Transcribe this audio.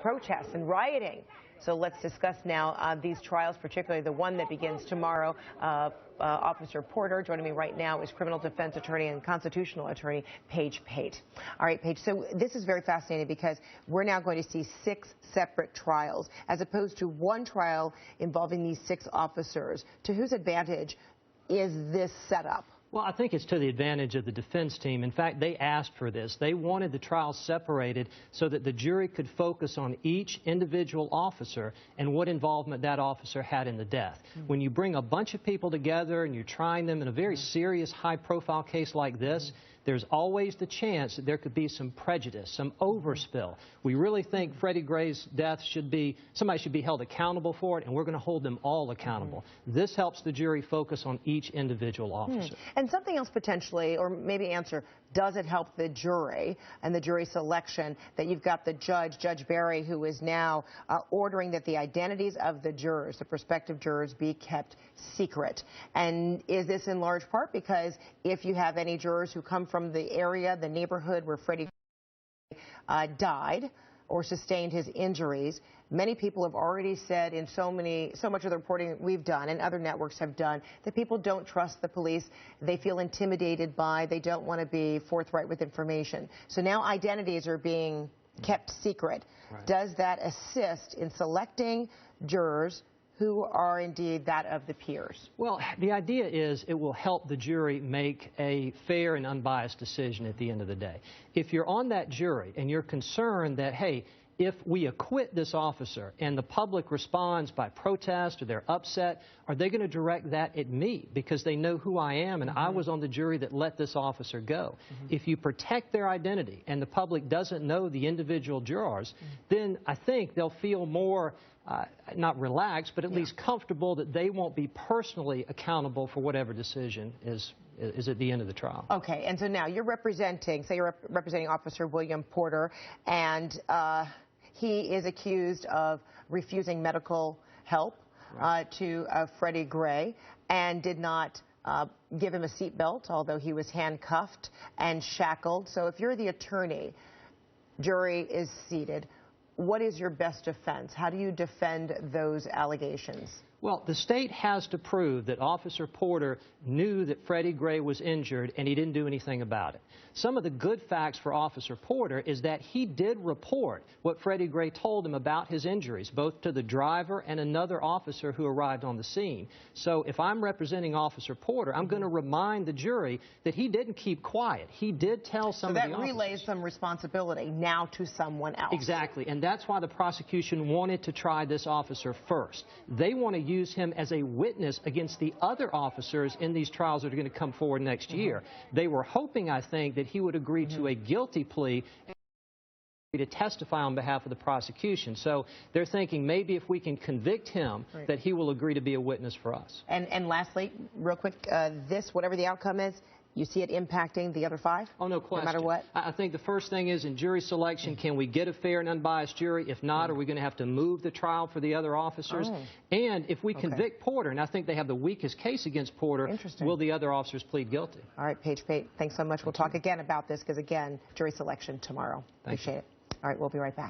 protests and rioting. So let's discuss now these trials, particularly the one that begins tomorrow. Officer Porter, joining me right now, is criminal defense attorney and constitutional attorney Page Pate. All right, Page, so this is very fascinating because we're now going to see 6 separate trials as opposed to one trial involving these 6 officers. To whose advantage is this setup? Well, I think it's to the advantage of the defense team. In fact, they asked for this. They wanted the trials separated so that the jury could focus on each individual officer and what involvement that officer had in the death. When you bring a bunch of people together and you're trying them in a very serious, high-profile case like this, there's always the chance that there could be some prejudice, some overspill. We really think Freddie Gray's death somebody should be held accountable for it, and we're going to hold them all accountable. This helps the jury focus on each individual officer. And something else potentially, or maybe answer, does it help the jury and the jury selection that you've got the judge, Judge Barry, who is now ordering that the identities of the jurors, the prospective jurors, be kept secret? And is this in large part because if you have any jurors who come from the area, the neighborhood where Freddie died or sustained his injuries, many people have already said in so much of the reporting that we've done and other networks have done that people don't trust the police. They feel intimidated they don't want to be forthright with information. So now identities are being kept secret. Right. Does that assist in selecting jurors who are indeed that of the peers? Well, the idea is it will help the jury make a fair and unbiased decision at the end of the day. If you're on that jury and you're concerned that, hey, if we acquit this officer and the public responds by protest or they're upset, are they going to direct that at me because they know who I am and I was on the jury that let this officer go? If you protect their identity and the public doesn't know the individual jurors, then I think they'll feel more not relaxed, but at least comfortable that they won't be personally accountable for whatever decision is at the end of the trial. Okay, and so now you're representing, say you're representing Officer William Porter, and he is accused of refusing medical help to Freddie Gray and did not give him a seatbelt, although he was handcuffed and shackled. So if you're the attorney, jury is seated, what is your best defense? How do you defend those allegations? Well, the state has to prove that Officer Porter knew that Freddie Gray was injured and he didn't do anything about it. Some of the good facts for Officer Porter is that he did report what Freddie Gray told him about his injuries, both to the driver and another officer who arrived on the scene. So if I'm representing Officer Porter, I'm going to remind the jury that he didn't keep quiet. He did tell some of the officers. So that relays some responsibility now to someone else. Exactly, and that's why the prosecution wanted to try this officer first. They want to use him as a witness against the other officers in these trials that are going to come forward next year. They were hoping, I think, that he would agree to a guilty plea to testify on behalf of the prosecution. So they're thinking maybe if we can convict him, that he will agree to be a witness for us. And lastly, real quick, whatever the outcome is, you see it impacting the other 5? Oh, no question. No matter what? I think the first thing is in jury selection, can we get a fair and unbiased jury? If not, are we going to have to move the trial for the other officers? And if we convict Porter, and I think they have the weakest case against Porter, will the other officers plead guilty? All right, Page Pate, thanks so much. We'll talk again about this because, again, jury selection tomorrow. Appreciate it. All right, we'll be right back.